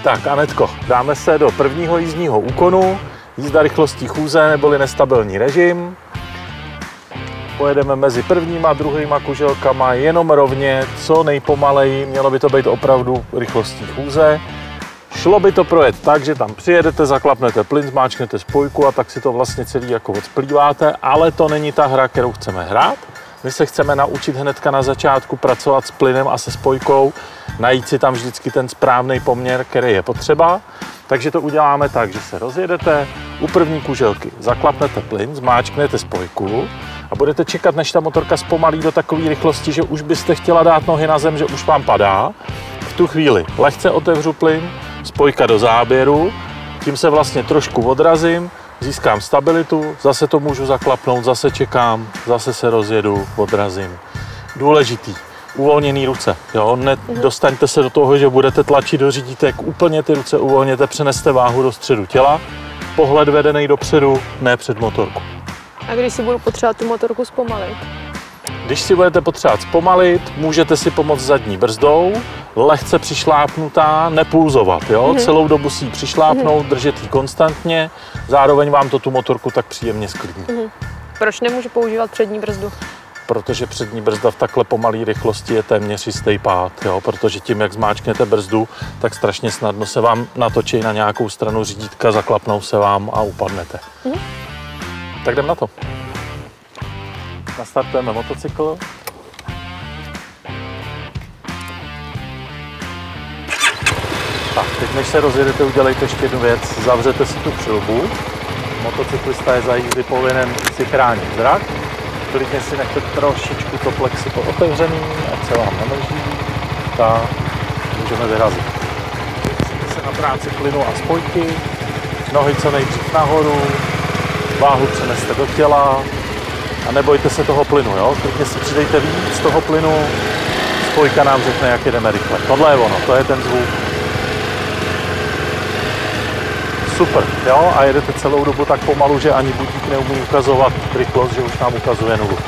Tak Anetko, dáme se do prvního jízdního úkonu. Jízda rychlostí chůze neboli nestabilní režim. Pojedeme mezi prvníma a druhýma kuželkama jenom rovně, co nejpomaleji. Mělo by to být opravdu rychlostí chůze. Šlo by to projet tak, že tam přijedete, zaklapnete plyn, zmáčknete spojku a tak si to vlastně celý jako odsplýváte, ale to není ta hra, kterou chceme hrát. My se chceme naučit hnedka na začátku pracovat s plynem a se spojkou, najít si tam vždycky ten správný poměr, který je potřeba. Takže to uděláme tak, že se rozjedete, u první kuželky zaklapnete plyn, zmáčknete spojku a budete čekat, než ta motorka zpomalí do takové rychlosti, že už byste chtěla dát nohy na zem, že už vám padá. V tu chvíli lehce otevřu plyn, spojka do záběru, tím se vlastně trošku odrazím, získám stabilitu, zase to můžu zaklapnout, zase čekám, zase se rozjedu, odrazím. Důležitý, uvolněný ruce, jo? Nedostaňte se do toho, že budete tlačit do řídítek, úplně ty ruce uvolněte, přeneste váhu do středu těla, pohled vedený dopředu, ne před motorku. A když si budu potřebovat tu motorku zpomalit? Když si budete potřebovat zpomalit, můžete si pomoct zadní brzdou, lehce přišlápnutá, nepulzovat, jo? Celou dobu si ji přišlápnout, držet ji konstantně, zároveň vám to tu motorku tak příjemně sklidní. Proč nemůžu používat přední brzdu? Protože přední brzda v takhle pomalé rychlosti je téměř jistý pád, jo? Protože tím, jak zmáčknete brzdu, tak strašně snadno se vám natočí na nějakou stranu řídítka, zaklapnou se vám a upadnete. Tak jdem na to. Nastartujeme motocykl. Tak, teď než se rozjedete, udělejte ještě jednu věc. Zavřete si tu přilbu. Motocyklista je za jízdy povinen si chránit zrak. Klidně si nechte trošičku to plexiko otevřený, ať se vám nemlží. Tak, můžeme vyrazit. Musíte se na práci plynu a spojky. Nohy co nejdřív nahoru. Váhu přeneste do těla. A nebojte se toho plynu, jo? Klidně si přidejte víc toho plynu, spojka nám řekne, jak jedeme rychle. Tohle je ono, to je ten zvuk. Super, jo? A jedete celou dobu tak pomalu, že ani budík neumí ukazovat rychlost, že už nám ukazuje nulu.